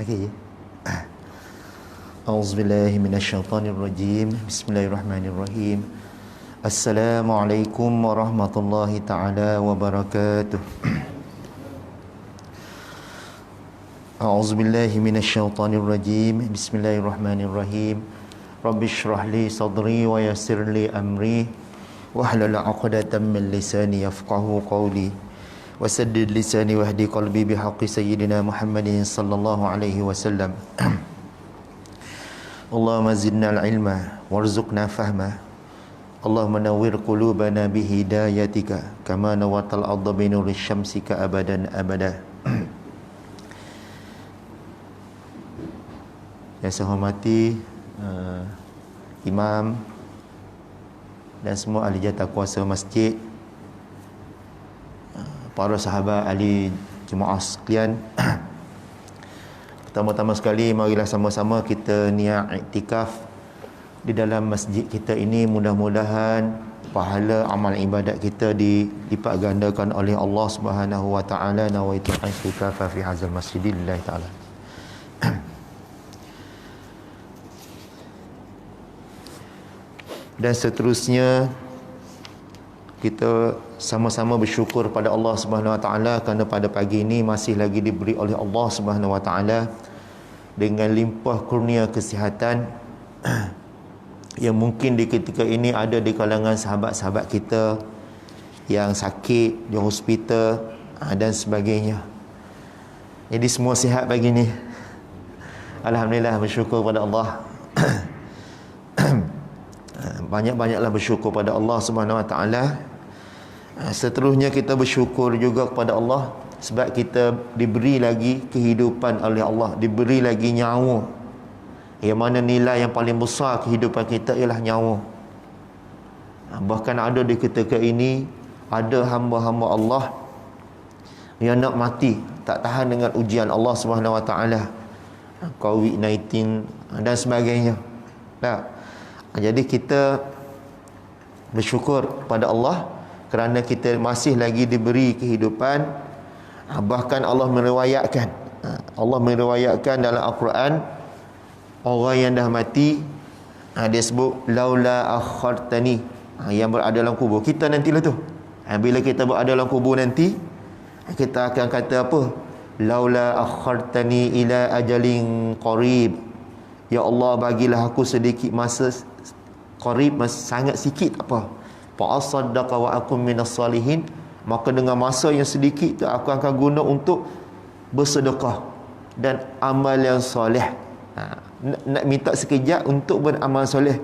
Okey. A'udzubillahi minasyaitonirrajim. Bismillahirrahmanirrahim. Assalamualaikum warahmatullahi taala wabarakatuh. A'udzubillahi minasyaitonirrajim. Bismillahirrahmanirrahim. Rabbi shrah li sadri wa yassir li amri wahlul 'uqdatam min lisani yafqahu qawli. Wasaddid lisani wahdi qalbi bihaqqi sayyidina Muhammadin sallallahu alaihi wasallam. Allahumma zidna al-ilma warzuqna fahma. Allahumma nawwir qulubana bihidayatika kama nawatal arda bi nuri syamsika abadan abada. Yang saya hormati imam dan semua ahli jatah kuasa masjid, para sahabat ahli jemaah sekalian. Pertama-tama sekali, marilah sama-sama kita niat iktikaf di dalam masjid kita ini. Mudah-mudahan pahala amal ibadat kita dilipat gandakan oleh Allah Subhanahu wa taala. Nawaitu i'tikafa fi hadzal masjidillah taala. Dan seterusnya, kita sama-sama bersyukur pada Allah Subhanahu wa taala kerana pada pagi ini masih lagi diberi oleh Allah Subhanahu wa taala dengan limpah kurnia kesihatan yang mungkin di ketika ini ada di kalangan sahabat-sahabat kita yang sakit di hospital dan sebagainya. Jadi semua sihat pagi ini. Alhamdulillah, bersyukur pada Allah. Banyak-banyaklah bersyukur pada Allah Subhanahu wa taala. Seterusnya kita bersyukur juga kepada Allah sebab kita diberi lagi kehidupan oleh Allah, diberi lagi nyawa. Yang mana nilai yang paling besar kehidupan kita ialah nyawa. Bahkan ada di ketika ini ada hamba-hamba Allah yang nak mati, tak tahan dengan ujian Allah Subhanahu wa taala, COVID-19 dan sebagainya. Tak. Jadi kita bersyukur pada Allah kerana kita masih lagi diberi kehidupan. Bahkan Allah meriwayatkan dalam Al-Quran, orang yang dah mati, dia sebut laula akhartani, yang berada dalam kubur. Kita nantilah tu, bila kita berada dalam kubur nanti, kita akan kata apa? Laula akhartani ila ajalin qarib, ya Allah, bagilah aku sedikit masa qarib, masa sangat sikit apa, fa asaddaqa wa akum minas salihin, maka dengan masa yang sedikit tu aku akan guna untuk bersedekah dan amal yang soleh. Nak minta sekejap untuk beramal soleh.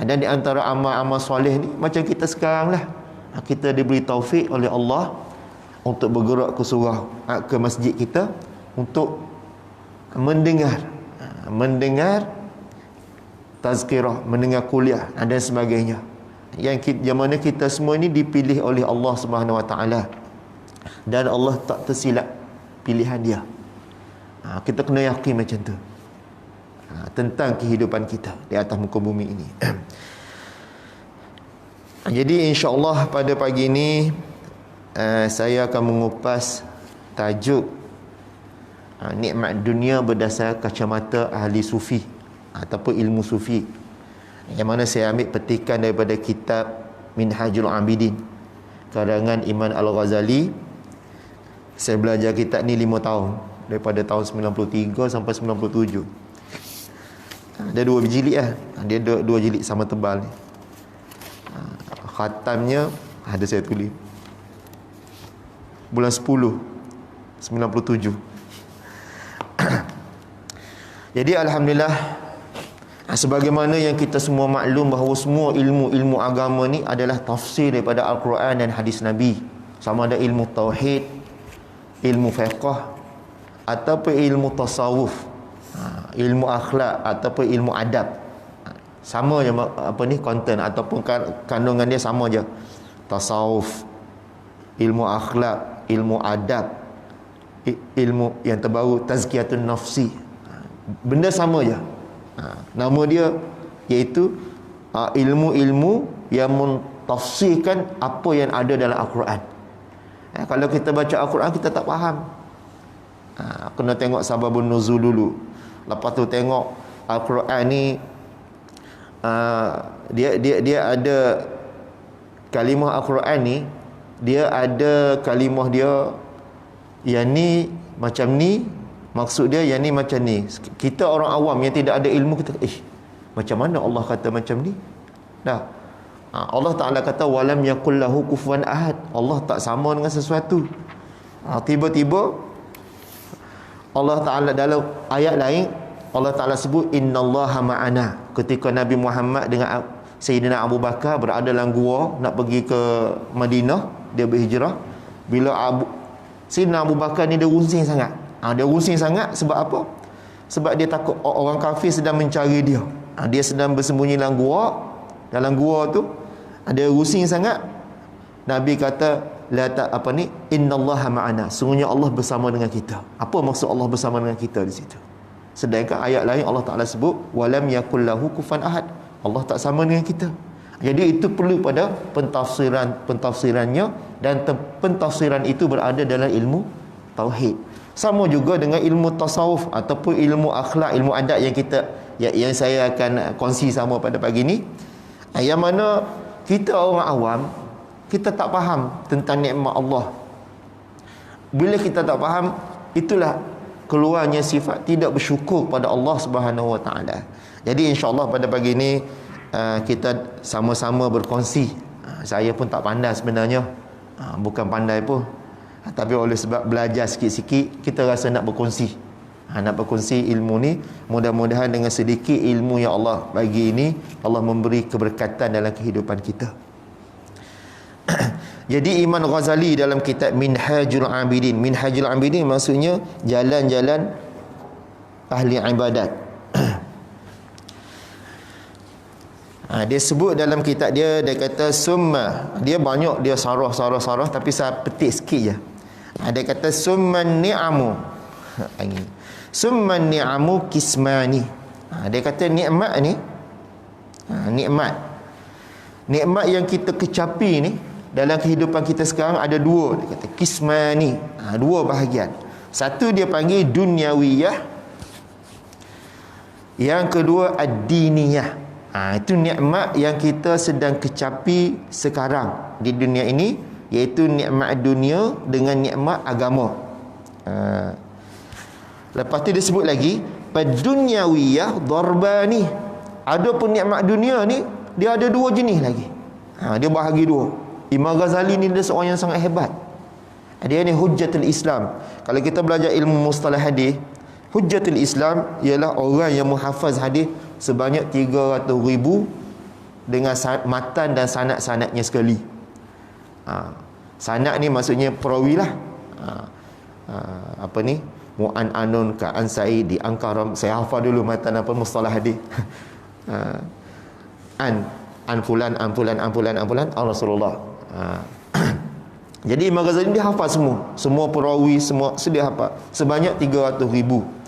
Dan di antara amal-amal soleh ni macam kita sekarang lah, kita diberi taufik oleh Allah untuk bergerak ke surau, ke masjid kita untuk mendengar tazkirah, mendengar kuliah dan sebagainya. Yang mana kita semua ini dipilih oleh Allah Subhanahu wa taala, dan Allah tak tersilap pilihan dia. Kita kena yakin macam tu tentang kehidupan kita di atas muka bumi ini. Jadi insya-Allah pada pagi ini saya akan mengupas tajuk nikmat dunia berdasar kacamata ahli sufi ataupun ilmu sufi, yang mana saya ambil petikan daripada kitab Minhajul Abidin karangan Imam Al-Ghazali. Saya belajar kitab ni 5 tahun, daripada tahun 93 sampai 97. Ada 2 jilid lah. Dia 2 jilid sama tebal ni. Khatamnya ada saya tulis bulan 10 97. Jadi alhamdulillah, sebagaimana yang kita semua maklum bahawa semua ilmu agama ni adalah tafsir daripada Al-Quran dan hadis Nabi. Sama ada ilmu tauhid, ilmu fiqh, ataupun ilmu tasawuf, ilmu akhlak ataupun ilmu adab. Sama je konten ataupun kandungan dia sama je. Tasawuf, ilmu akhlak, ilmu adab, ilmu yang terbaru tazkiyatun nafsi, benda sama je. Nama dia iaitu ilmu-ilmu yang mentafsirkan apa yang ada dalam Al-Quran. Kalau kita baca Al-Quran kita tak faham, Kena tengok sababun nuzul dulu. Lepas tu tengok Al-Quran ni dia ada kalimah Al-Quran ni, dia ada kalimah dia yang ni macam ni, maksud dia yang ni macam ni. Kita orang awam yang tidak ada ilmu, kita macam mana Allah kata macam ni? Dah. Allah Ta'ala kata walam yakul lahu kufuwan ahad. Allah tak sama dengan sesuatu. Tiba-tiba Allah Ta'ala dalam ayat lain, Allah Ta'ala sebut innallaha ma'ana. Ketika Nabi Muhammad dengan Sayyidina Abu Bakar berada dalam gua nak pergi ke Madinah, dia berhijrah. Bila Sayyidina Abu Bakar ni dia rusing sangat. Dia rusing sangat sebab apa? Sebab dia takut orang kafir sedang mencari dia. Dia sedang bersembunyi dalam gua. Dalam gua tu dia rusing sangat. Nabi kata innallaha ma'ana. Sungguhnya Allah bersama dengan kita. Apa maksud Allah bersama dengan kita di situ? Sedangkan ayat lain Allah Ta'ala sebut walam yakul lahu kufuwan ahad. Allah tak sama dengan kita. Jadi itu perlu pada pentafsirannya, dan pentafsiran itu berada dalam ilmu tauhid. Sama juga dengan ilmu tasawuf ataupun ilmu akhlak, ilmu adab yang saya akan kongsi sama pada pagi ni. Yang mana kita orang awam, kita tak faham tentang nikmat Allah. Bila kita tak faham, itulah keluarnya sifat tidak bersyukur pada Allah Subhanahu Wa Taala. Jadi insya-Allah pada pagi ini kita sama-sama berkongsi. Saya pun tak pandai sebenarnya, bukan pandai pun, tapi oleh sebab belajar sikit-sikit, kita rasa nak berkongsi. Nak berkongsi ilmu ni. Mudah-mudahan dengan sedikit ilmu yang Allah bagi ini, Allah memberi keberkatan dalam kehidupan kita. Jadi Imam Ghazali dalam kitab Minhajul Abidin, Minhajul Abidin maksudnya jalan-jalan ahli ibadat. Dia sebut dalam kitab dia kata summa, dia banyak dia sarah tapi saya petik sikit je. Dia kata summan ni'amu, summan ni'amu kismani. Dia kata nikmat ni, nikmat yang kita kecapi ni dalam kehidupan kita sekarang ada dua. Dia kata kismani, dua bahagian. Satu dia panggil dunyawiyah, yang kedua ad-diniyah. Itu nikmat yang kita sedang kecapi sekarang di dunia ini, iaitu nikmat dunia dengan nikmat agama. Lepas tu dia sebut lagi padunyawiyah darbani. Adapun nikmat dunia ni dia ada dua jenis lagi. Dia bahagi dua. Imam Ghazali ni dia seorang yang sangat hebat. Dia ni hujjatul Islam. Kalau kita belajar ilmu mustalah hadis, hujjatul Islam ialah orang yang menghafaz hadis sebanyak 300,000 dengan matan dan sanad-sanadnya sekali. Sanad ni maksudnya perawi lah. Apa ni? Mu'an anun ka'an sa'id di angkaram. Saya hafal dulu matan apa mustalah hadis. An fulan Rasulullah. Jadi Imam Ghazali dia hafal semua perawi, semua sedia hafal sebanyak 300,000.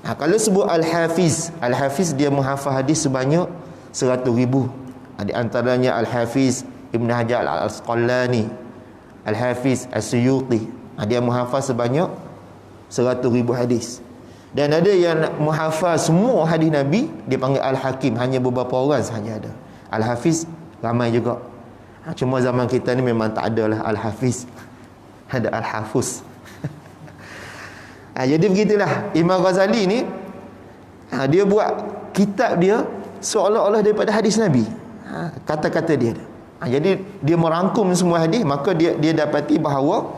Kalau sebut Al-Hafiz dia menghafal hadis sebanyak 100,000. Di antaranya Al-Hafiz Ibn Hajar Al-Asqalani, Al-Hafiz As-Suyuti. Dia menghafal sebanyak 100,000 hadis. Dan ada yang menghafal semua hadis Nabi, dia panggil Al-Hakim, hanya beberapa orang sahaja ada. Al-Hafiz ramai juga. Cuma zaman kita ni memang tak ada lah Al-Hafiz, ada Al-Hafuz. Jadi begitulah Imam Ghazali ni, dia buat kitab dia seolah-olah daripada hadis Nabi, kata-kata dia. Jadi dia merangkum semua hadis. Maka dia dapati bahawa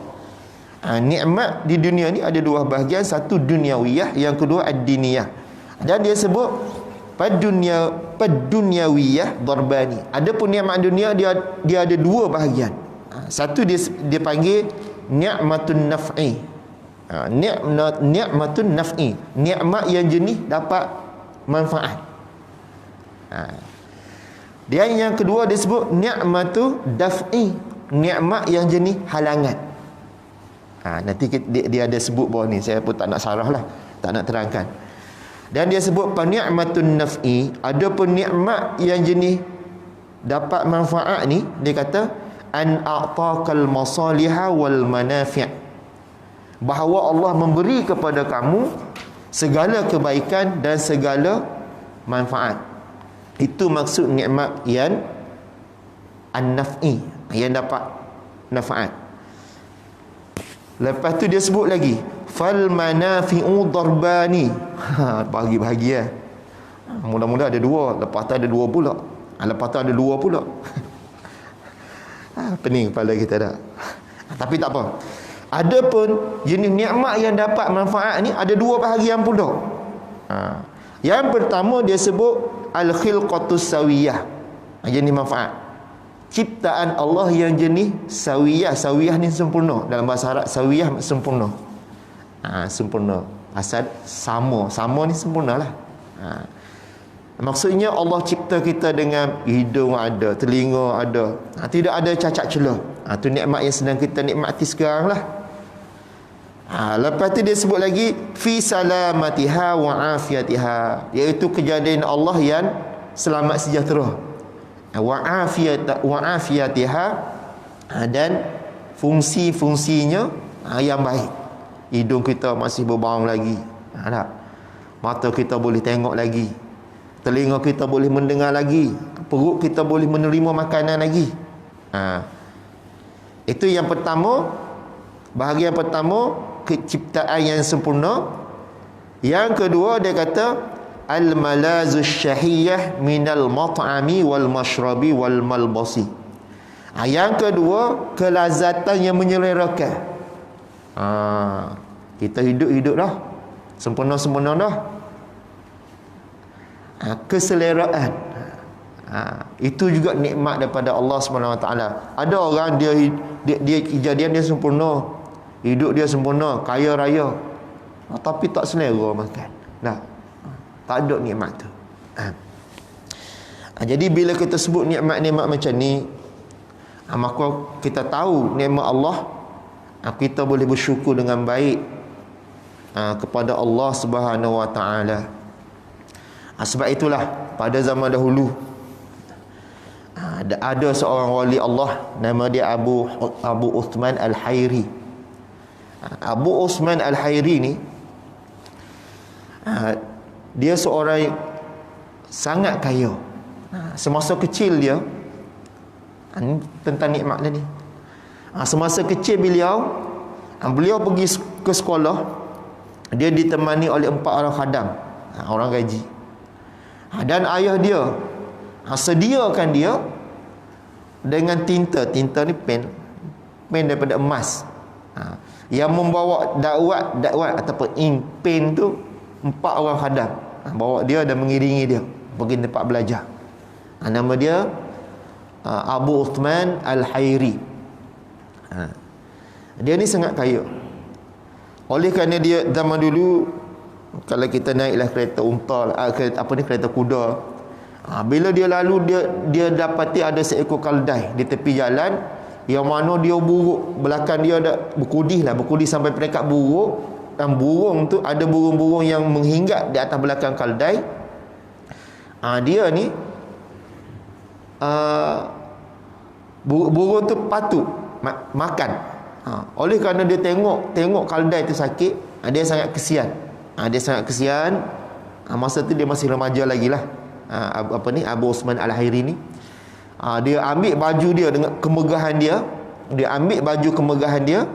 nikmat di dunia ni ada dua bahagian. Satu dunyawiyah, yang kedua ad-diniyah. Dan dia sebut padunyawiyah darbani. Adapun nikmat dunia dia ada dua bahagian. Satu dia panggil ni'matun naf'i. Ni'matun naf'i, nikmat yang jenis dapat manfaat. Dia yang kedua disebut ni'matu daf'i, nikmat yang jenis halangan. Nanti dia ada sebut bawah ni, saya pun tak nak sarah lah, tak nak terangkan. Dan dia sebut ni'matun naf'i, adapun nikmat yang jenis dapat manfaat ni, dia kata an a'taqal masaliha wal manafi', bahawa Allah memberi kepada kamu segala kebaikan dan segala manfaat. Itu maksud nikmat yang an-naf'i, yang dapat manfaat. Lepas tu dia sebut lagi, fal manafi'u darbani. Bagi-bagi ya. Mula-mula ada dua, lepas tu ada dua pula. Lepas tu ada dua pula. Pening kepala kita dah. Tapi tak apa. Adapun jenis nikmat yang dapat manfaat ni ada dua bahagian pula. Yang pertama dia sebut al-khilqatus sawiyah. Jenis manfaat. Ciptaan Allah yang jenis sawiyah. Sawiyah ni sempurna. Dalam bahasa Arab sawiyah sempurna. Sempurna. Asal sama. Sama ni sempurna lah. Maksudnya Allah cipta kita dengan hidung ada, telinga ada. Tidak ada cacat celah. Itu nikmat yang sedang kita nikmati sekarang lah. Lepas tu dia sebut lagi fi salamatiha wa afiyatiha, iaitu kejadian Allah yang selamat sejahtera. Wa afiyatiha, dan fungsi-fungsinya yang baik. Hidung kita masih berbaung lagi. Tak? Mata kita boleh tengok lagi. Telinga kita boleh mendengar lagi. Perut kita boleh menerima makanan lagi. Itu yang pertama. Bahagian pertama, keciptaan yang sempurna. Yang kedua dia kata al-malazus syahiyah minal mat'ami wal mashrabi wal malbasi. Yang kedua, kelazatan yang menyelerakan. Kita hidup dah, sempurna-sempurna dah. Keseleraan, itu juga nikmat daripada Allah SWT. Ada orang dia kejadian dia sempurna, hidup dia sempurna, kaya raya, tapi tak selera makan. Tak ada nikmat tu. Jadi bila kita sebut nikmat-nikmat macam ni, maka kita tahu nikmat Allah, kita boleh bersyukur dengan baik kepada Allah Subhanahu Wa Taala. Sebab itulah pada zaman dahulu ada seorang wali Allah, nama dia Abu Uthman Al-Hayri. Abu Uthman Al-Hayri ni dia seorang sangat kaya. Semasa kecil dia, tentang nikmat dia ni, semasa kecil beliau pergi ke sekolah, dia ditemani oleh 4 orang khadam, orang gaji. Dan ayah dia sediakan dia dengan tinta ni pen daripada emas, yang membawa dakwat ataupun ink pen tu 4 orang khadam, bawa dia dan mengiringi dia pergi tempat belajar. Nama dia Abu Uthman Al-Hayri. Dia ni sangat kaya. Oleh kerana dia zaman dulu, kalau kita naiklah kereta unta, kereta kuda, bila dia lalu, dia dapati ada seekor keldai di tepi jalan, yang mana dia buruk belakang dia ada berkudih sampai peringkat buruk. Dan burung tu, ada burung-burung yang menghinggap di atas belakang keldai. Dia ni burung tu patut makan. Oleh kerana dia tengok keldai tu sakit, dia sangat kesian. Masa tu dia masih remaja lagi lah, Abu Uthman Al-Hayri ni. Dia ambil baju dia dengan kemegahan dia,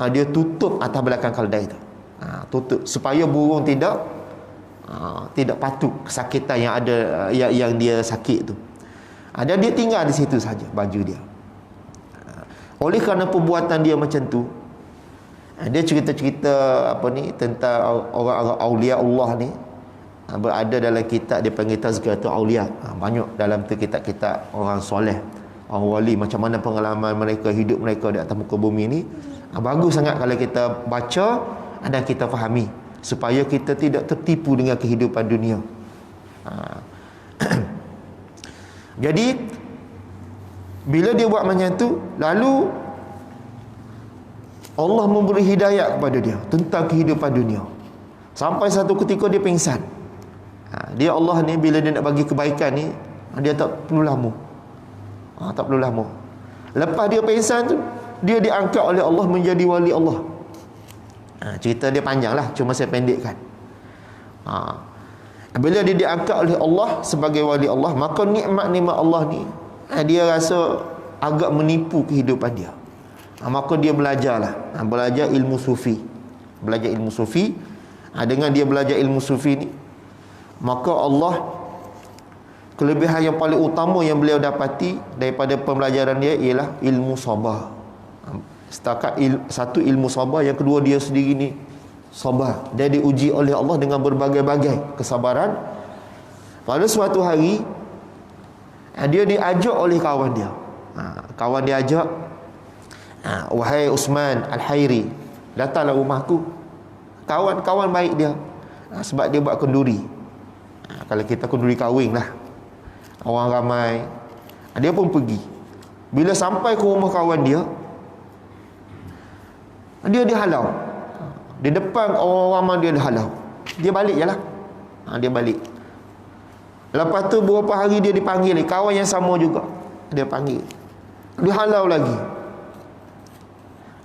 dia tutup atas belakang keldai tu. Tutup supaya burung tidak patut kesakitan yang ada, yang dia sakit tu. Dan dia tinggal di situ saja baju dia. Oleh kerana perbuatan dia macam tu, dia cerita-cerita tentang orang-orang aulia Allah ni, berada dalam kitab dia panggil Tazkiyatul Aulia. Banyak dalam tu kitab-kitab orang soleh, orang wali, macam mana pengalaman mereka, hidup mereka di atas muka bumi ni. Bagus sangat kalau kita baca dan kita fahami, supaya kita tidak tertipu dengan kehidupan dunia. Jadi bila dia buat macam tu, lalu Allah memberi hidayah kepada dia tentang kehidupan dunia. Sampai satu ketika dia pingsan. Dia Allah ni bila dia nak bagi kebaikan ni, dia tak perlu lama. Lepas dia pingsan tu, dia diangkat oleh Allah menjadi wali Allah. Cerita dia panjang lah, cuma saya pendekkan. Bila dia diangkat oleh Allah sebagai wali Allah, maka nikmat-nikmat Allah ni dia rasa agak menipu kehidupan dia. Maka dia belajarlah, belajar ilmu sufi. Belajar ilmu sufi. Dengan dia belajar ilmu sufi ni, maka Allah, kelebihan yang paling utama yang beliau dapati daripada pembelajaran dia ialah ilmu sabar. Setakat satu ilmu sabar, yang kedua dia sendiri ni sabar. Dia diuji oleh Allah dengan berbagai-bagai kesabaran. Pada suatu hari dia diajak oleh kawan dia. Kawan dia ajak, wahai Usman Al-Hairi, datanglah rumahku. Kawan-kawan baik dia, sebab dia buat kenduri. Kalau kita kenduri kahwin lah, orang ramai. Dia pun pergi. Bila sampai ke rumah kawan dia, dia dihalau. Di depan orang ramai dia dihalau. Dia balik je lah. Dia balik. Lepas tu beberapa hari dia dipanggil, kawan yang sama juga dia panggil, dihalau lagi.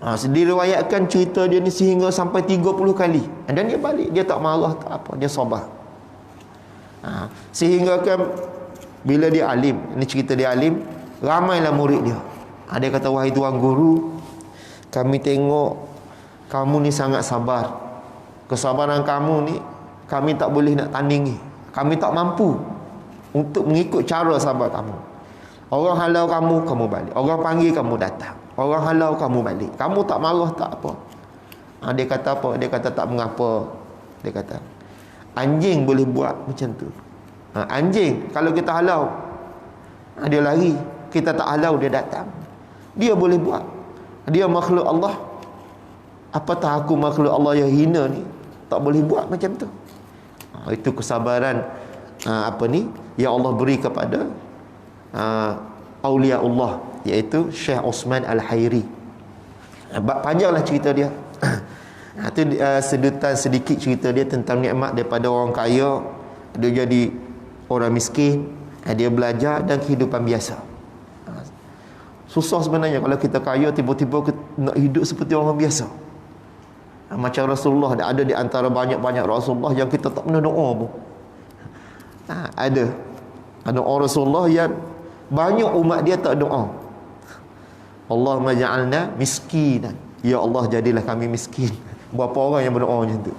Diriwayatkan cerita dia ni sehingga sampai 30 kali. Dan dia balik, dia tak marah, tak apa, dia sabar. Sehingga kan bila dia alim, ni cerita dia alim, ramailah murid dia. Dia kata, wahai tuan guru, kami tengok kamu ni sangat sabar. Kesabaran kamu ni kami tak boleh nak tandingi. Kami tak mampu untuk mengikut cara sabar kamu. Orang halau kamu, kamu balik. Orang panggil, kamu datang. Orang halau, kamu balik. Kamu tak marah, tak apa. Dia kata apa? Dia kata tak mengapa. Dia kata, anjing boleh buat macam tu. Anjing, kalau kita halau, dia lari. Kita tak halau, dia datang. Dia boleh buat. Dia makhluk Allah. Apatah aku makhluk Allah yang hina ni, tak boleh buat macam tu. Itu kesabaran yang Allah beri kepada awliya Allah, iaitu Syekh Osman Al-Hairi. Panjanglah cerita dia. Itu sedutan sedikit cerita dia tentang nikmat daripada orang kaya dia jadi orang miskin, dia belajar dan kehidupan biasa. Susah sebenarnya kalau kita kaya tiba-tiba nak hidup seperti orang biasa. Macam Rasulullah, ada di antara banyak-banyak Rasulullah yang kita tak pernah doa pun. Ada orang Rasulullah yang banyak umat dia tak doa. Allahumma ja'alna miskinan, ya Allah jadilah kami miskin. Berapa orang yang berdoa macam tu?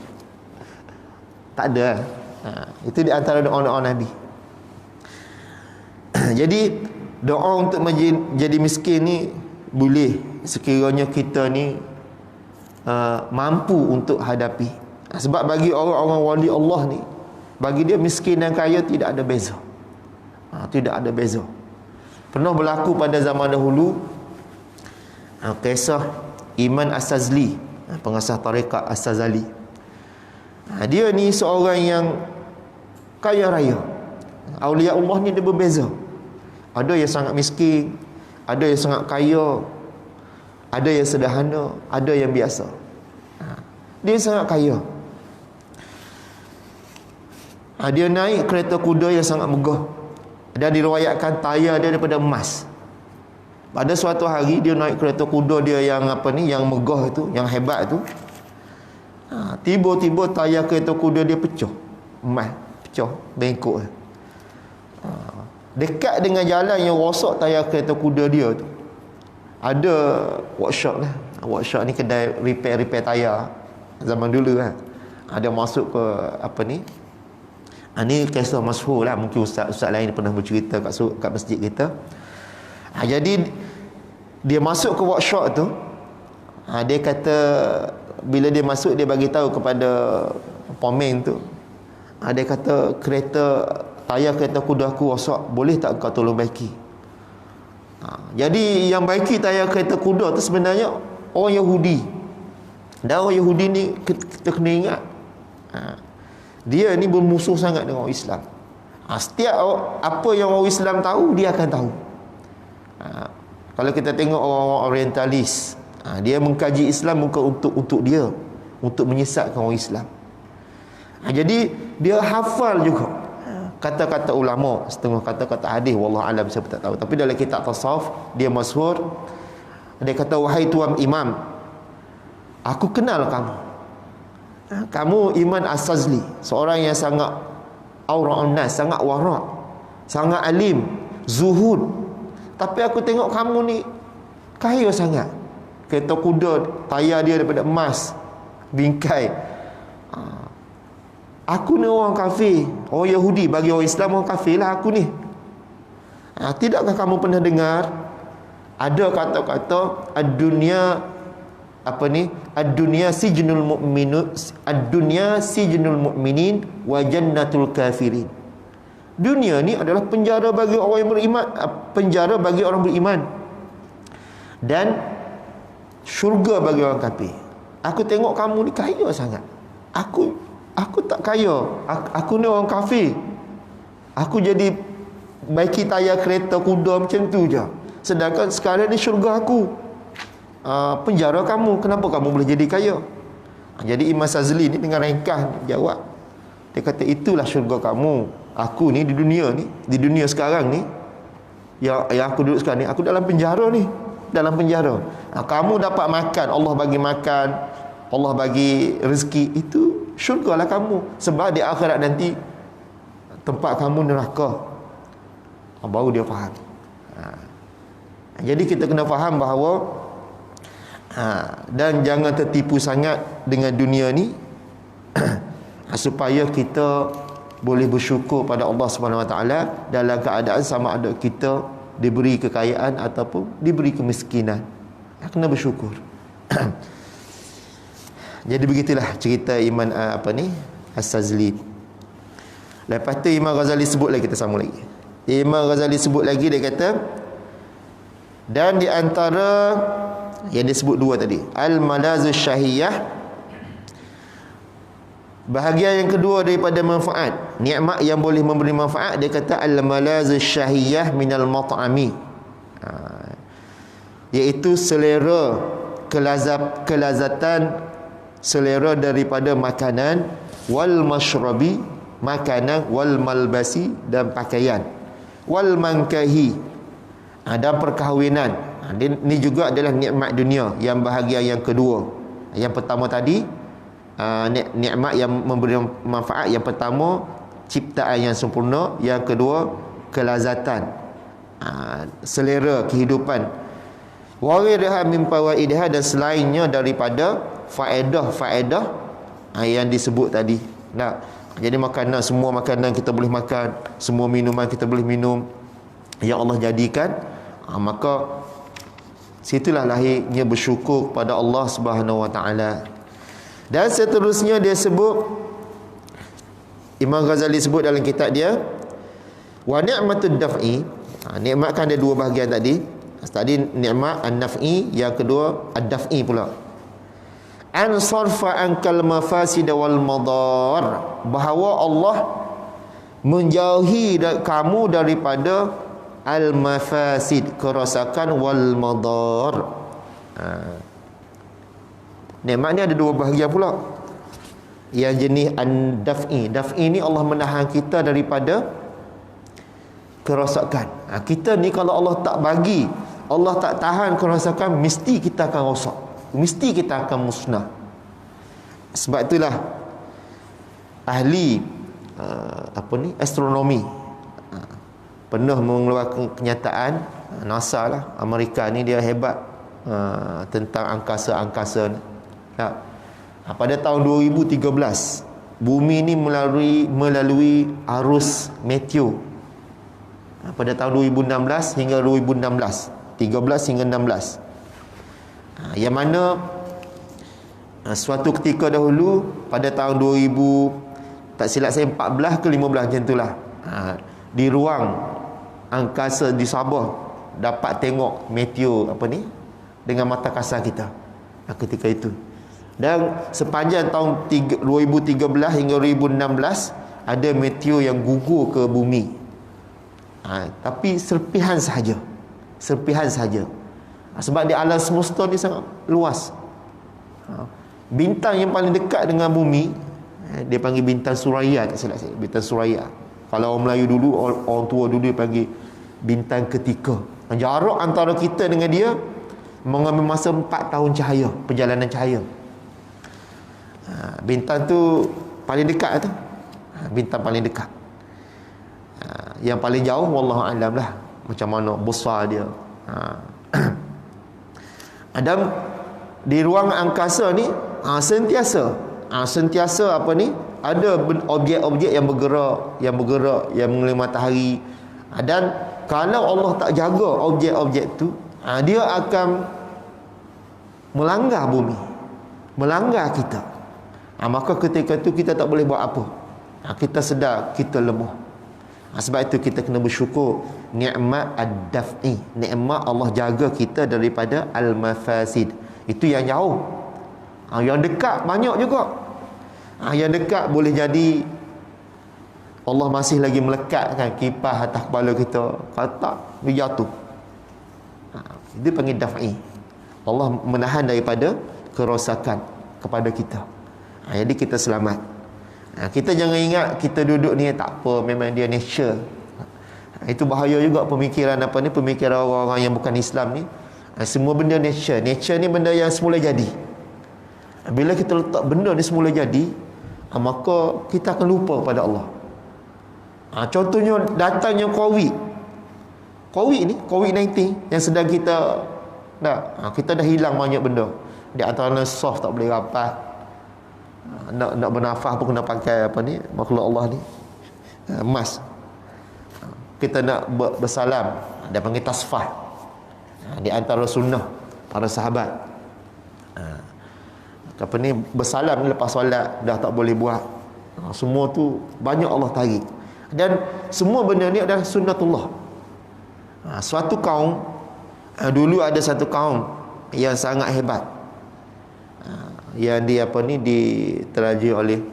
Tak ada. Itu di antara doa-doa Nabi. Jadi doa untuk jadi miskin ni boleh sekiranya kita ni mampu untuk hadapi. Sebab bagi orang-orang wali Allah ni, bagi dia miskin dan kaya tidak ada beza. Tidak ada beza. Pernah berlaku pada zaman dahulu, kisah Iman As-Sazli, pengasas tarekat As-Sazali. Dia ni seorang yang kaya raya. Awliya Allah ni dia berbeza. Ada yang sangat miskin, ada yang sangat kaya, ada yang sederhana, ada yang biasa. Dia sangat kaya. Dia naik kereta kuda yang sangat megah. Dan diriwayatkan tayar dia daripada emas. Pada suatu hari dia naik kereta kuda dia yang yang megah tu, yang hebat tu. Tiba-tiba tayar kereta kuda dia pecah. Emas pecah, bengkok. Dekat dengan jalan yang rosak tayar kereta kuda dia tu, ada workshop lah. Workshop ni kedai repair tayar zaman dulu kan. Ada masuk ke ni kisah masyhur lah. Mungkin ustaz lain pernah bercerita kat masjid kita. Jadi dia masuk ke workshop tu. Dia kata bila dia masuk, dia bagi tahu kepada pomen tu. Dia kata tayar kereta kuda aku rosak, boleh tak kau tolong baiki? Jadi yang baiki tayar kereta kuda tu sebenarnya orang Yahudi. Dan orang Yahudi ni kita kena ingat, dia ni bermusuh sangat dengan orang Islam. Setiap apa yang orang Islam tahu, dia akan tahu. Kalau kita tengok orang-orang orientalis, dia mengkaji Islam bukan untuk dia, untuk menyesatkan orang Islam. Jadi dia hafal juga kata-kata ulama, setengah kata-kata hadis, wallahu alam, saya tak tahu. Tapi dalam kitab tasawuf dia masyhur. Dia kata, wahai tuan imam, aku kenal kamu. Kamu Iman As-Sazli, seorang yang sangat aura'un nas, sangat wara', sangat alim, zuhud. Tapi aku tengok kamu ni kaya sangat. Kereta kuda, tayar dia daripada emas, bingkai. Aku ni orang kafir, orang Yahudi, bagi orang Islam orang kafir lah aku ni. Tidakkah kamu pernah dengar ada kata-kata ad-dunya ad-dunya sijnul mu'minin, ad-dunya sijnul mu'minin wa jannatul kafirin. Dunia ni adalah penjara bagi orang yang beriman, penjara bagi orang beriman, dan syurga bagi orang kafir. Aku tengok kamu ni kaya sangat. Aku tak kaya. Aku ni orang kafir. Aku jadi baiki tayar kereta kuda macam tu je. Sedangkan sekarang ni syurga aku, penjara kamu. Kenapa kamu boleh jadi kaya? Jadi Imam Sazli ni dengan ringkas jawab. Dia kata itulah syurga kamu. Aku ni di dunia sekarang ni, yang aku duduk sekarang ni, aku dalam penjara ni. Dalam penjara. Kamu dapat makan, Allah bagi makan, Allah bagi rezeki, itu syurgalah kamu. Sebab di akhirat nanti tempat kamu neraka. Baru dia faham. Jadi kita kena faham bahawa dan jangan tertipu sangat dengan dunia ni supaya kita boleh bersyukur pada Allah Subhanahu Wa Taala dalam keadaan sama ada kita diberi kekayaan ataupun diberi kemiskinan. Kena bersyukur. Jadi begitulah cerita Iman As-Sazli. Lepas tu Imam Ghazali sebut lagi, kita sambung lagi. Imam Ghazali sebut lagi, dia kata, dan di antara yang disebut dua tadi, al-malazus syahiyah, bahagian yang kedua daripada manfaat, nikmat yang boleh memberi manfaat, dia kata al-malazus syahiyah minal mat'ami, iaitu selera, kelazatan, selera daripada makanan, wal mashrabi, makanan, wal malbasi, dan pakaian, wal mankahi, dan perkahwinan. Ini juga adalah nikmat dunia, yang bahagian yang kedua. Yang pertama tadi nikmat yang memberi manfaat. Yang pertama ciptaan yang sempurna, yang kedua kelazatan, selera kehidupan. Waghiraha min fawaidiha, dan selainnya daripada faedah-faedah yang disebut tadi. Jadi makanan, semua makanan kita boleh makan, semua minuman kita boleh minum yang Allah jadikan. Maka situlah lahirnya bersyukur kepada Allah Subhanahu Wa Taala. Dan seterusnya dia sebut, Imam Ghazali sebut dalam kitab dia, wa ni'matud daf'i. Nikmat kan ada dua bahagian tadi. Tadi nikmat an-naf'i, yang kedua ad-daf'i pula. An sarfa ankal mafasid wal madar, bahawa Allah menjauhi kamu daripada al-mafasid, kerosakan, wal madar. Nikmat ni ada dua bahagian pula. Yang jenis an-daf'i. Daf'i ni Allah menahan kita daripada kerosakan. Kita ni kalau Allah tak bagi, Allah tak tahan kerosakan, mesti kita akan rosak, mesti kita akan musnah. Sebab itulah ahli astronomi pernah mengeluarkan kenyataan, NASA lah, Amerika ni dia hebat tentang angkasa ni. Pada tahun 2013 bumi ni melalui arus meteor. Pada tahun 2016 hingga 2016, 13 hingga 16. Yang mana suatu ketika dahulu pada tahun 2000, tak silap saya 14 ke 15 macam itulah, di ruang angkasa di Sabah dapat tengok meteor dengan mata kasar kita ketika itu. Dan sepanjang tahun 2013 hingga 2016 ada meteor yang gugur ke bumi. Tapi serpihan sahaja. Sebab di alam semesta ni sangat luas. Bintang yang paling dekat dengan bumi, dia panggil bintang Suraya, tak silap saya, bintang Suraya. Kalau orang Melayu dulu, orang tua dulu dia panggil bintang ketika. Jarak antara kita dengan dia mengambil masa 4 tahun cahaya, perjalanan cahaya. Bintang tu paling dekat tu. Bintang paling dekat. Yang paling jauh wallahu alam lah macam mana besar dia. Adam di ruang angkasa ni sentiasa apa ni, ada objek-objek yang bergerak yang mengelilingi matahari. Dan kalau Allah tak jaga objek-objek tu, dia akan melanggar bumi, melanggar kita. Maka ketika tu kita tak boleh buat apa. Kita sedar kita lemah. Sebab itu kita kena bersyukur nikmat ad-daf'i, nikmat Allah jaga kita daripada al-mafasid. Itu yang jauh. Yang dekat banyak juga. Yang dekat boleh jadi Allah masih lagi melekatkan kipas atas kepala kita, kata dia jatuh. Itu panggil daf'i. Allah menahan daripada kerosakan kepada kita. Jadi kita selamat. Kita jangan ingat kita duduk ni tak apa, memang dia nature. Itu bahaya juga pemikiran pemikiran orang-orang yang bukan Islam ni. Semua benda nature. Nature ni benda yang semula jadi. Bila kita letak benda ni semula jadi, maka kita akan lupa pada Allah. Contohnya datangnya COVID-19 yang sedang kita dah hilang banyak benda. Di antara soft tak boleh rapat. Nak bernafas pun kena pakai makhluk Allah ni, mask. Kita nak bersalam, dia panggil tasfah. Di antara sunnah para sahabat, bersalam lepas solat dah tak boleh buat. Semua tu banyak Allah tarik. Dan semua benda ni adalah sunnatullah. Suatu kaum, dulu ada satu kaum yang sangat hebat, yang diteraji oleh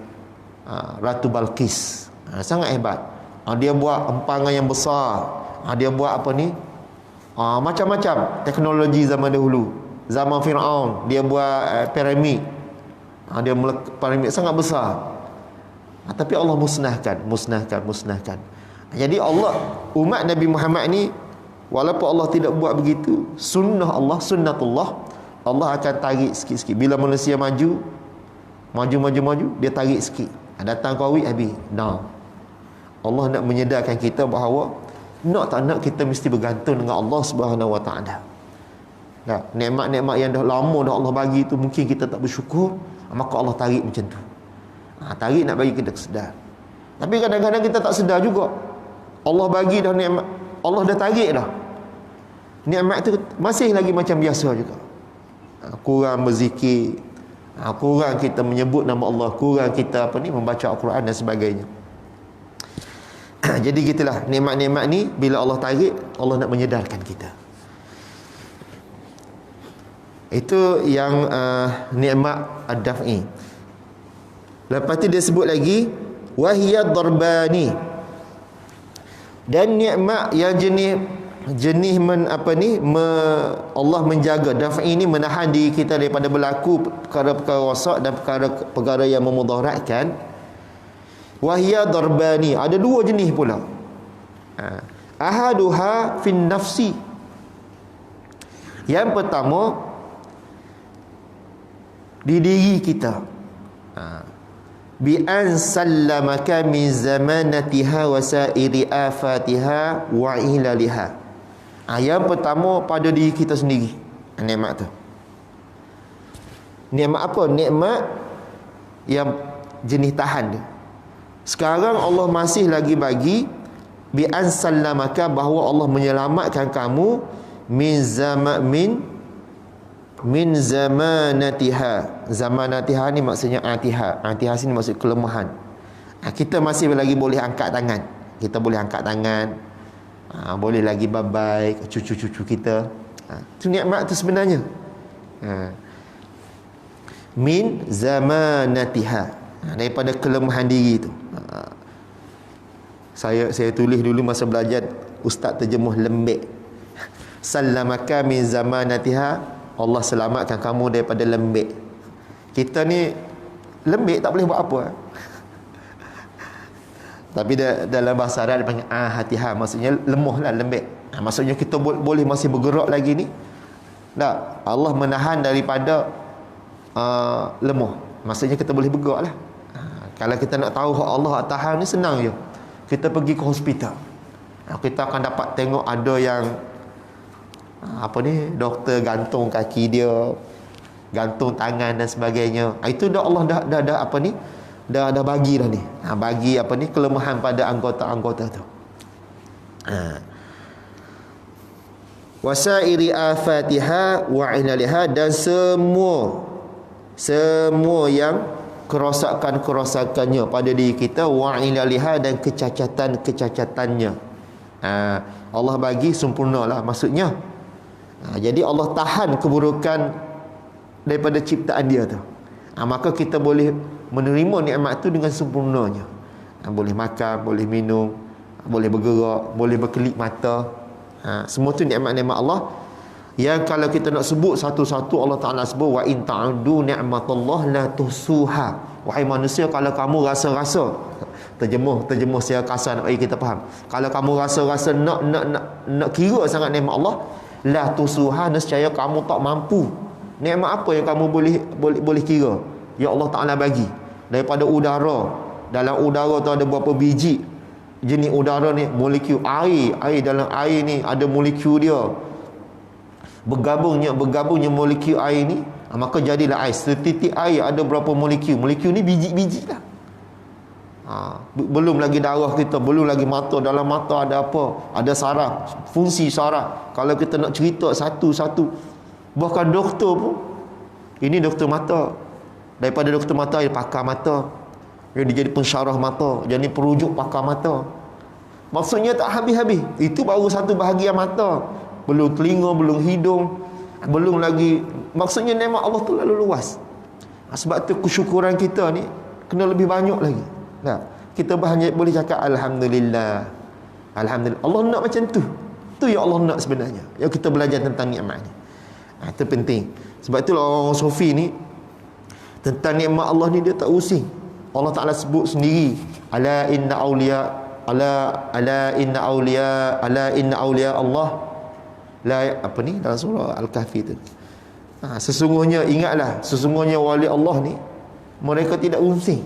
Ratu Balqis. Sangat hebat. Dia buat empangan yang besar. Dia buat macam-macam teknologi zaman dahulu. Zaman Firaun dia buat piramid. Dia piramid sangat besar. Tapi Allah musnahkan. Jadi Allah, umat Nabi Muhammad ni, walaupun Allah tidak buat begitu, sunnatullah, Allah akan tarik sikit-sikit. Bila manusia maju, dia tarik sikit. Datang COVID habis. Allah nak menyedarkan kita bahawa nak tak nak kita mesti bergantung dengan Allah Subhanahu Wa Taala. Nikmat-nikmat yang dah lama dah Allah bagi tu mungkin kita tak bersyukur, maka Allah tarik macam tu. Tarik nak bagi kita sedar. Tapi kadang-kadang kita tak sedar juga. Allah bagi dah nikmat, Allah dah tarik dah. Nikmat tu masih lagi macam biasa juga. Kurang berzikir, kurang kita menyebut nama Allah, kurang kita membaca Al-Quran dan sebagainya. Jadi gitulah, nikmat-nikmat ni bila Allah tarik, Allah nak menyedarkan kita. Itu yang nikmat ad-daf'i. Lepas tu dia sebut lagi wahiyad darbani. Dan nikmat yang jenis Allah menjaga daf'i ni, menahan diri kita daripada berlaku perkara-perkara rosak dan perkara yang memudaratkan. Wahiyad darbani, ada dua jenis pula. Ahaduha fin nafsi. Yang pertama di diri kita. Bi an sallamaka min zamanatiha wa sa'iri afatiha wa ilaliha. Yang pertama pada diri kita sendiri. Nikmat tu. Nikmat apa? Nikmat yang jenis tahan dia. Sekarang Allah masih lagi bagi bi an sallamaka, bahawa Allah menyelamatkan kamu min zamanatiha. Zamanatiha ni maksudnya atiha. Atiha sini maksud kelemahan. Kita masih lagi boleh angkat tangan. Kita boleh angkat tangan. Boleh lagi babai cucu-cucu kita. Itu nikmat tu sebenarnya. Min zamanatiha. Daripada kelemahan diri tu. Saya tulis dulu masa belajar, ustaz terjemuh lembik. Sallamaka min zamanatiha, Allah selamatkan kamu daripada lembik. Kita ni lembik tak boleh buat apa. Tapi dalam bahasa Arab dia panggil hatiha, maksudnya lemah lah, lembik. Maksudnya kita boleh masih bergerak lagi ni. Tak, Allah menahan daripada lemah. Maksudnya kita boleh bergerak lah. Kalau kita nak tahu hak Allah Tahan ni senang je. Kita pergi ke hospital. Kita akan dapat tengok ada yang doktor gantung kaki dia, gantung tangan dan sebagainya. Itu dah Allah dah bagi dah ni. Bagi kelemahan pada anggota-anggota tu. Wasairi afatiha wa ilaliha, dan semua yang kerosakan-kerosakannya pada diri kita, wa ilaliha, dan kecacatan-kecacatannya. Allah bagi sempurnalah maksudnya. Jadi Allah tahan keburukan daripada ciptaan dia tu. Maka kita boleh menerima nikmat tu dengan sempurnanya. Boleh makan, boleh minum, boleh bergerak, boleh berkelip mata. Semua tu nikmat-nikmat Allah yang kalau kita nak sebut satu-satu, Allah Ta'ala sebut wa in ta'udu ni'matallah la tuhsuha. Wahai manusia, kalau kamu rasa-rasa, terjemuh secara kasar nak bagi kita faham, kalau kamu rasa-rasa nak kira sangat nikmat Allah, la tuhsuha, nescaya kamu tak mampu. Nikmat apa yang kamu boleh kira ya Allah Ta'ala bagi? Daripada udara, dalam udara tu ada berapa biji jenis udara ni, molekul air dalam air ni ada molekul dia, bergabungnya molekul air ni, maka jadilah air. Setitik air ada berapa molekul ni biji-biji lah. Belum lagi darah kita, belum lagi mata. Dalam mata ada apa? Ada saraf, fungsi saraf. Kalau kita nak cerita satu-satu, bahkan doktor pun, ini doktor mata, daripada doktor mata dia pakar mata, dia jadi pensyarah mata, jadi perujuk pakar mata. Maksudnya tak habis-habis. Itu baru satu bahagian mata, belum telinga, belum hidung, belum lagi. Maksudnya nikmat Allah tu lalu luas. Sebab tu kesyukuran kita ni kena lebih banyak lagi. Kita boleh cakap Alhamdulillah. Alhamdulillah. Allah nak macam tu. Tu yang Allah nak sebenarnya. Yang kita belajar tentang nikmat ni. Itu penting. Sebab itulah orang sufi ni tentang nikmat Allah ni dia tak using. Allah Ta'ala sebut sendiri, ala inna awliya Allah la, dalam surah Al-Kahfi tu. Sesungguhnya, ingatlah, sesungguhnya wali Allah ni mereka tidak using.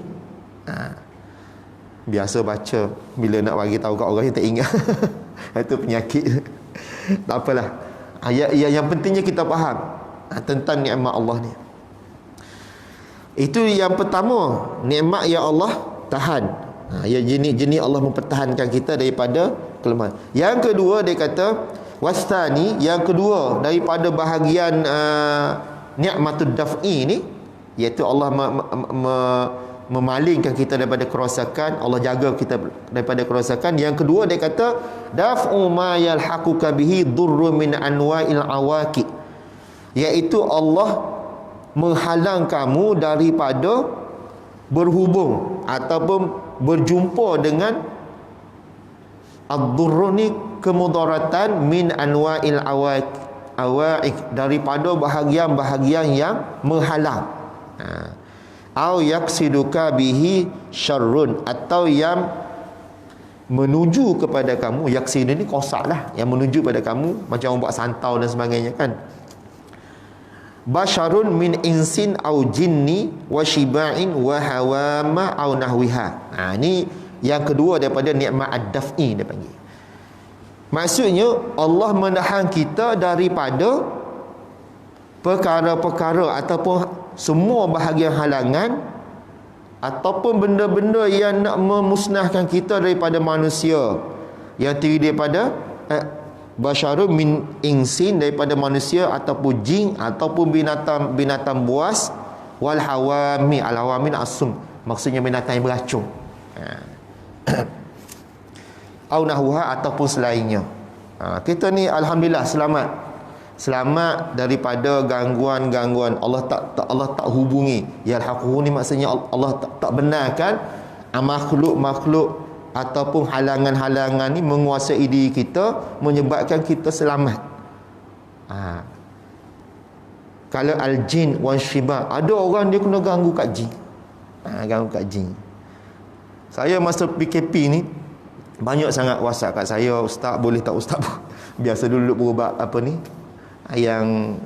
Biasa baca, bila nak bagi tahu kat orang yang tak ingat. Itu penyakit. Tak apalah. Yang pentingnya kita faham tentang nikmat Allah ni. Itu yang pertama, nikmat yang Allah tahan. Ya, jenis-jenis Allah mempertahankan kita daripada kelemahan. Yang kedua dia kata wastani, yang kedua daripada bahagian nikmatud daf'i ni, iaitu Allah memalingkan kita daripada kerosakan, Allah jaga kita daripada kerosakan. Yang kedua dia kata daf'u ma yalhaquka bihi dhurru min anwa'il awaqi, iaitu Allah menghalang kamu daripada berhubung ataupun berjumpa dengan ad-dhurr ni, kemudaratan, min anwa'il awaiq, daripada bahagian-bahagian yang menghalang. Au yaqsiduka bihi syarrun, atau yang menuju kepada kamu. Yaqsid ni kosak lah, yang menuju pada kamu, macam orang buat santau dan sebagainya kan. Basharun min insin au jinni wa shiba'in wa hawama au nahwiha. Ni yang kedua daripada nikmat ad-daf'i dia panggil. Maksudnya Allah menahan kita daripada perkara-perkara ataupun semua bahagian halangan ataupun benda-benda yang nak memusnahkan kita daripada manusia, yang terdiri daripada basyarun min insin, daripada manusia ataupun jin ataupun binatang buas, wal hawami, al hawamin asum, maksudnya binatang yang beracun, au nahwa, ataupun selainnya. Kita ni alhamdulillah selamat daripada gangguan-gangguan. Allah tak hubungi. Ya al-haqqu ni maksudnya Allah tak benarkan makhluk-makhluk ataupun halangan-halangan ni menguasai diri kita, menyebabkan kita selamat. Kalau al-jin wan shiba, ada orang dia kena ganggu kat jin. Ganggu kat jin. Saya masa PKP ni banyak sangat WhatsApp kat saya, ustaz boleh tak ustaz biasa dulu berubat yang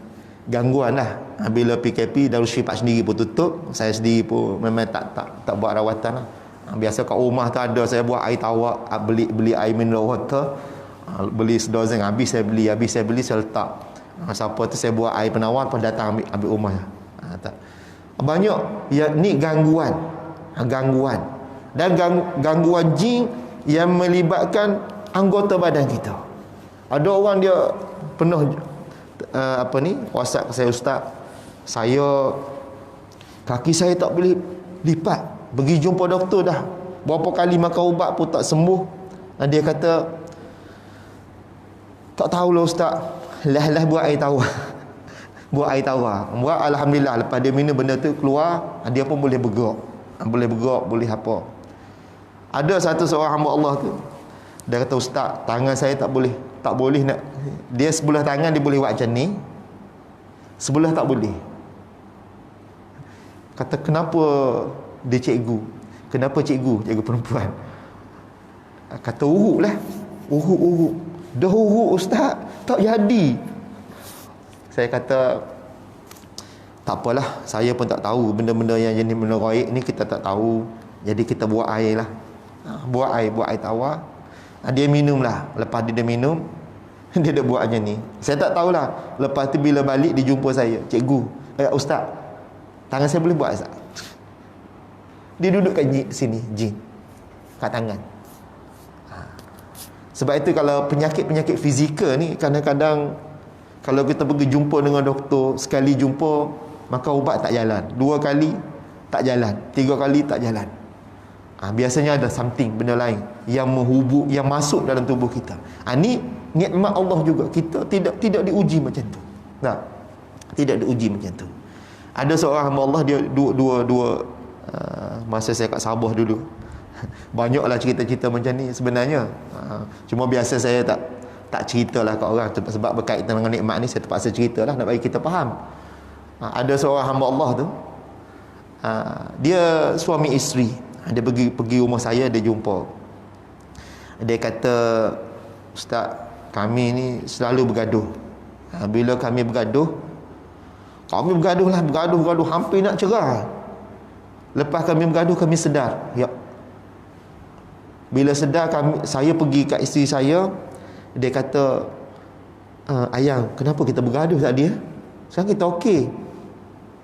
gangguan lah. Bila PKP Darul Syifa sendiri pun tutup, saya sendiri pun memang tak buat rawatan lah. Biasa kat rumah tu ada saya buat air tawar, beli air mineral water, beli sedozen, habis saya beli saya letak. Siapa tu saya buat air penawar, lepas datang ambil rumah. Tak. Banyak ya, ni gangguan. Dan gangguan jin yang melibatkan anggota badan kita. Ada orang dia penuh WhatsApp saya, ustaz, saya kaki saya tak boleh lipat, pergi jumpa doktor dah, berapa kali makan ubat pun tak sembuh. Dan dia kata, tak tahulah ustaz, lah buat air tawar. Buat air tawar, buat, alhamdulillah, lepas dia minum benda tu keluar, dia pun boleh bergerak, boleh apa. Ada seorang hamba Allah tu, dia kata, ustaz, tangan saya tak boleh nak, dia sebelah tangan dia boleh buat macam ni, sebelah tak boleh. Kata, kenapa dia cikgu? Kenapa cikgu perempuan? Kata, uruk lah. Uruk. Dah uruk ustaz, tak jadi. Saya kata, tak apalah, saya pun tak tahu benda-benda yang jenis benda gaib ni, kita tak tahu. Jadi kita buat air lah. Buat air tawar. Dia minum lah. Lepas dia minum, dia dah buat macam ni. Saya tak tahulah. Lepas tu bila balik dia jumpa saya, cikgu, ustaz, tangan saya boleh buat ustaz? Dia duduk kat sini, jin kat tangan. Sebab itu kalau penyakit-penyakit fizikal ni, kadang-kadang kalau kita pergi jumpa dengan doktor, sekali jumpa maka ubat tak jalan, 2 kali tak jalan, 3 kali tak jalan. Biasanya ada something, benda lain yang yang masuk dalam tubuh kita. Ni nikmat Allah juga. Kita tidak diuji macam tu. Tidak diuji macam tu. Ada seorang hamba Allah, dia dua masa saya kat Sabah dulu. Banyaklah cerita-cerita macam ni sebenarnya. Cuma biasa saya tak ceritalah kat orang sebab berkaitan dengan nikmat ni, saya terpaksa ceritalah nak bagi kita faham. Ada seorang hamba Allah tu, dia suami isteri. Dia pergi rumah saya, dia jumpa. Dia kata, ustaz, kami ni selalu bergaduh. Bila kami bergaduh hampir nak cerai. Lepas kami bergaduh, kami sedar. Ya. Bila sedar, saya pergi kat isteri saya. Dia kata, ayang, kenapa kita bergaduh tadi? Sekarang kita okey.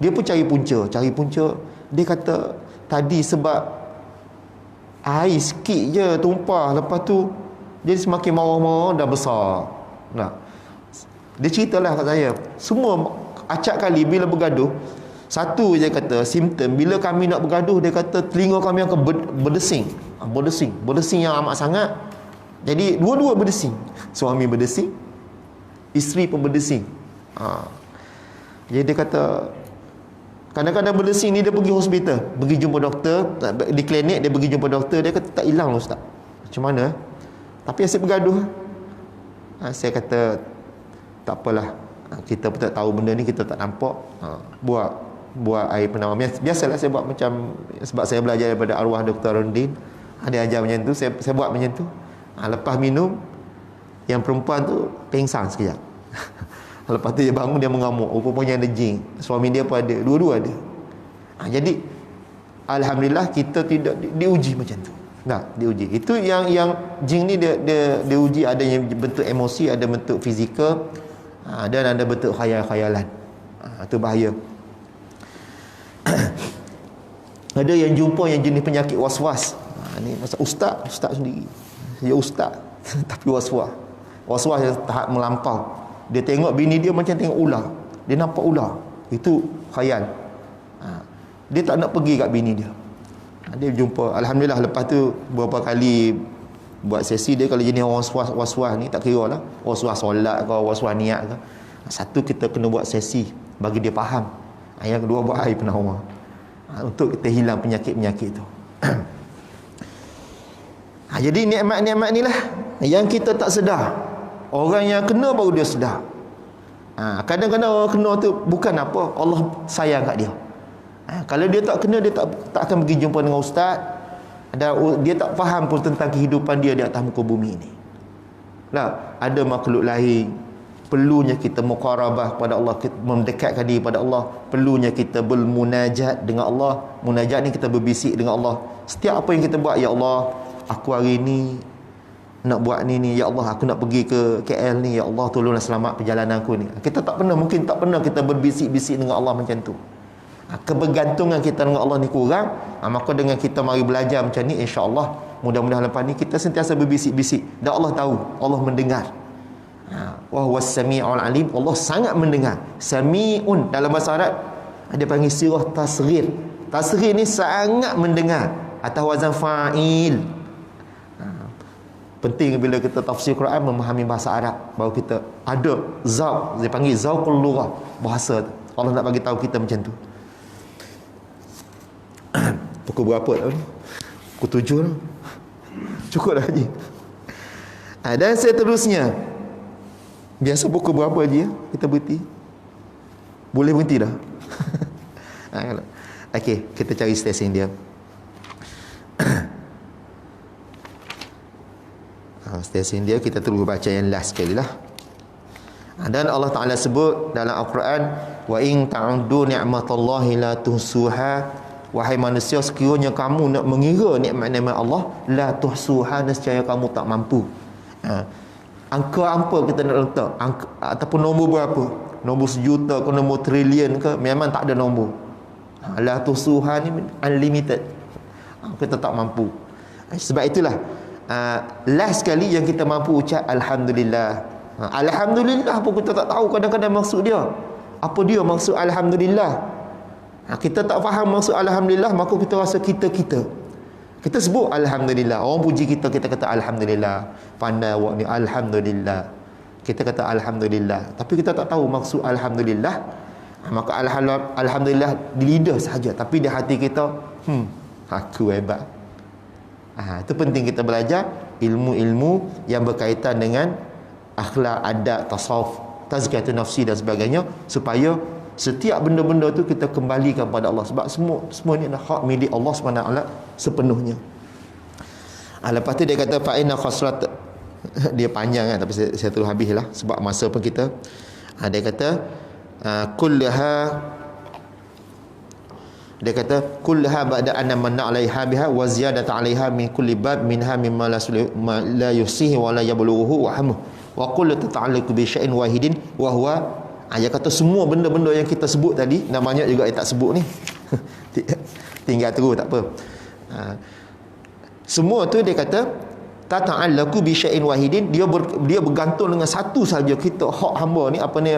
Dia pun cari punca. Dia kata, tadi sebab air sikit je tumpah, lepas tu jadi semakin marah-marah, dah besar. Dia ceritalah kat saya, semua acap kali bila bergaduh, satu je kata simptom, bila kami nak bergaduh, dia kata telinga kami akan berdesing yang amat sangat. Jadi dua-dua berdesing, suami berdesing, isteri pun berdesing. Jadi dia kata, kadang-kadang berdesing ni dia pergi hospital, pergi jumpa doktor, di klinik dia pergi jumpa doktor, dia kata tak hilang ustaz. Macam mana? Tapi asyik bergaduh. Saya kata, tak apalah, kita pun tak tahu benda ni, kita tak nampak. Buat air penawar. Biasalah saya buat macam, sebab saya belajar daripada arwah Dr. Rondin. Dia ajar macam tu, saya buat macam tu. Lepas minum, yang perempuan tu pengsan sekejap. Lepas tu dia bangun, dia mengamuk. Rupanya ada jin. Suami dia pun ada. Dua-dua ada. Jadi alhamdulillah kita tidak diuji macam tu. Diuji. Itu yang jin ni dia uji, ada yang bentuk emosi, ada bentuk fizikal, dan ada bentuk khayal-khayalan. Itu bahaya. Ada yang jumpa yang jenis penyakit was-was. Ni masa ustaz sendiri. Ya ustaz tapi was-was. Was-was yang tahap melampau. Dia tengok bini dia macam tengok ular. Dia nampak ular. Itu khayal. Dia tak nak pergi kat bini dia. Dia jumpa. Alhamdulillah lepas tu beberapa kali buat sesi dia. Kalau jenis was-was ni, tak kira lah, was-was solat ke, was-was niat ke. Satu, kita kena buat sesi bagi dia faham. Yang kedua, buat air penawar untuk kita hilang penyakit-penyakit tu. Jadi nikmat-nikmat ni lah yang kita tak sedar. Orang yang kena baru dia sedar. Kadang-kadang orang kena tu bukan apa, Allah sayang kat dia. Kalau dia tak kena, dia tak akan pergi jumpa dengan ustaz. Dia tak faham pun tentang kehidupan dia di atas muka bumi ni. Ada makhluk lain perlunya kita muqarabah kepada Allah, kita mendekatkan diri pada Allah, perlunya kita bermunajat dengan Allah. Munajat ni kita berbisik dengan Allah. Setiap apa yang kita buat, ya Allah, aku hari ni nak buat ni, ya Allah, aku nak pergi ke KL ni, ya Allah, tolonglah selamat perjalanan aku ni. Kita mungkin tak pernah kita berbisik-bisik dengan Allah macam tu. Kebergantungan kita dengan Allah ni kurang. Maka dengan kita mari belajar macam ni, insya-Allah mudah-mudahan lepas ni kita sentiasa berbisik-bisik dan Allah tahu, Allah mendengar. Wa huwas samiul alim, Allah sangat mendengar. Samiun dalam bahasa Arab dia panggil sirah tasghir. Tasghir ni sangat mendengar, atas wazan fa'il. Penting bila kita tafsir Quran memahami bahasa Arab, baru kita ada zauq, dia panggil zauqul lughah, bahasa tu. Allah nak bagi tahu kita macam tu. Pukul berapa dah ni? Pukul 7 dah. Cukup dah Haji. Dan seterusnya, biasa pukul berapa Haji ya? Kita berhenti. Boleh berhenti dah. Okey, kita cari stesen dia. Stesen dia, kita terus baca yang last sekali lah. Dan Allah Ta'ala sebut dalam Al-Quran, wa in ta'uddu ni'matallahi la tuhsuha. Wahai manusia, sekiranya kamu nak mengira nikmat-nikmat Allah, la tuhsuha, nescaya kamu tak mampu. Angka apa kita nak letak, ataupun nombor berapa, nombor 1,000,000 ke nombor trilion ke, memang tak ada nombor. La tuhsuha ni unlimited, kita tak mampu. Sebab itulah last sekali yang kita mampu ucap Alhamdulillah. Alhamdulillah pun kita tak tahu kadang-kadang maksud dia. Apa dia maksud Alhamdulillah? Kita tak faham maksud Alhamdulillah, maka kita rasa kita sebut Alhamdulillah. Orang puji kita, kita kata Alhamdulillah. Pandai awak ni, Alhamdulillah. Kita kata Alhamdulillah, tapi kita tak tahu maksud Alhamdulillah. Maka Alhamdulillah di lidah sahaja, tapi di hati kita aku hebat. Itu penting kita belajar ilmu-ilmu yang berkaitan dengan akhlak, adab, tasawuf, tazkiyatun nafsi dan sebagainya, supaya setiap benda-benda tu kita kembalikan pada Allah. Sebab semua ni adalah hak milik Allah SWT sepenuhnya. Lepas tu dia kata fa inna khasrat, dia panjang kan, tapi saya terus habislah sebab masa pun kita. Dia kata kullaha, dia kata kullaha ba'da anna manna 'alaiha biha wa ziyadata 'alaiha min kulli bab minha mimma la yusihi wa la yablughuhu wa hamu wa kullu tata'allaqu bi syai'in wahidin wa huwa. Dia kata semua benda-benda yang kita sebut tadi, namanya juga yang tak sebut ni. Tinggal terus tak apa. Semua tu dia kata tata'allaqu bi syai'in wahidin, dia bergantung dengan satu saja. Kita hak hamba ni, apa ni,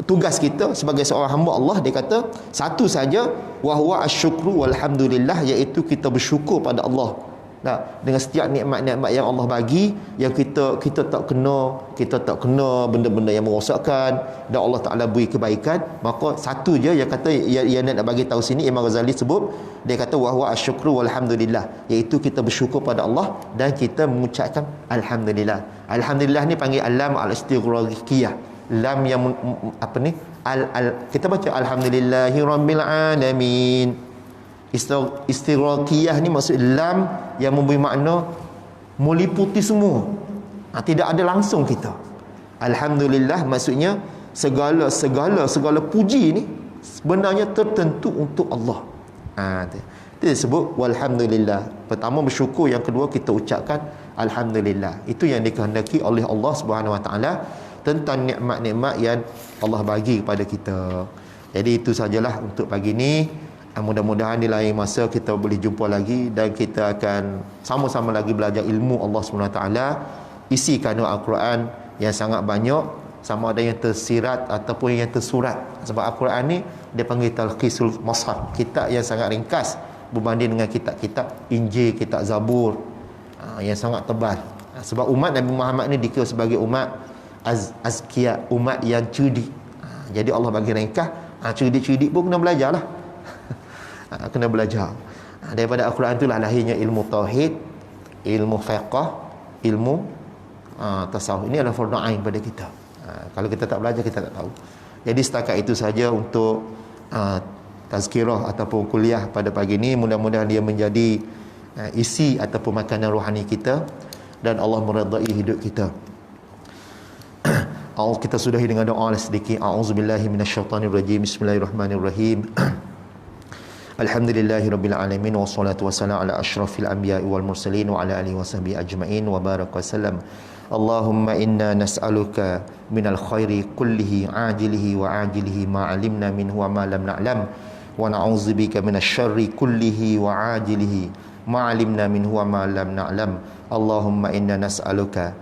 tugas kita sebagai seorang hamba Allah, dia kata satu saja, wa huwa asyukru walhamdulillah, iaitu kita bersyukur pada Allah. Dengan setiap nikmat-nikmat yang Allah bagi, yang kita tak kena benda-benda yang merosakkan, dan Allah Ta'ala beri kebaikan, maka satu je yang kata, yang nak bagi tahu sini Imam Ghazali sebut, dia kata wa huwa asyukru walhamdulillah, iaitu kita bersyukur pada Allah dan kita mengucapkan Alhamdulillah. Alhamdulillah ni panggil alam al-istighraqiyah, lam yang apa ni, kita baca Alhamdulillahi Rabbil Alamin. Istighraqiyah ni maksud lam yang memberi makna meliputi semua. Tidak ada langsung kita. Alhamdulillah maksudnya segala puji ni sebenarnya tertentu untuk Allah. Itu disebut walhamdulillah. Pertama bersyukur, yang kedua kita ucapkan Alhamdulillah. Itu yang dikehendaki oleh Allah Subhanahu Wa Taala tentang nikmat-nikmat yang Allah bagi kepada kita. Jadi itu sajalah untuk pagi ni. Mudah-mudahan di lain masa kita boleh jumpa lagi dan kita akan sama-sama lagi belajar ilmu Allah SWT. Isi kandungan Al-Quran yang sangat banyak, sama ada yang tersirat ataupun yang tersurat. Sebab Al-Quran ni dia panggil talqisul mashaf, kitab yang sangat ringkas berbanding dengan kitab-kitab Injil, kitab Zabur yang sangat tebal. Sebab umat Nabi Muhammad ni dikira sebagai umat azkiya, umat yang cerdik. Jadi Allah bagi ringkas. Cerdik-cerdik pun kena belajar lah. Kena belajar. Daripada Al-Quran itulah lahirnya ilmu tauhid, ilmu fiqh, ilmu tasawuf. Ini adalah fardu ain pada kita. Kalau kita tak belajar, kita tak tahu. Jadi setakat itu saja untuk tazkirah ataupun kuliah pada pagi ini. Mudah-mudahan dia menjadi isi ataupun makanan rohani kita dan Allah meredai hidup kita. Kita sudahi dengan doa sedikit. A'udzubillahi minasyaitonirrajim. Bismillahirrahmanirrahim. Alhamdulillahirabbil alamin wassalatu wassalamu ala asyrafil anbiya'i wal mursalin wa ala alihi wasahbihi ajmain wa baraka wasallam. Allahumma inna nas'aluka minal khairi kullihi ajilihi wa ajilihi ma 'alimna minhu wa ma lam na'lam wa na'udzubika minasy syarri kullihi wa ajilihi ma 'alimna minhu wa ma lam na'lam. Allahumma inna nas'aluka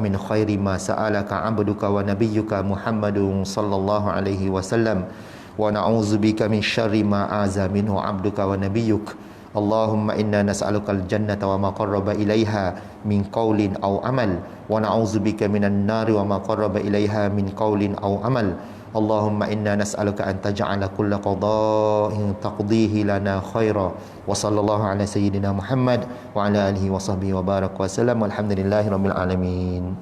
min khairi ma sa'alaka 'abduka wa nabiyyuka Muhammadun sallallahu alaihi wasallam wa na'udzubika min syarri ma aza minhu 'abduka wa nabiyyuk. Allahumma inna nas'aluka al-jannata wa ma qarraba ilaiha min qaulin aw amal wa na'udzubika minan nari wa ma qarraba ilaiha min qaulin aw amal. Allahumma inna nas'aluka an taj'ala kulla qada'in taqdihi lana khaira. Wa sallallahu ala sayyidina Muhammad wa ala alihi wa sahbihi wa baraka wa sallam. Walhamdulillahirabbil alamin.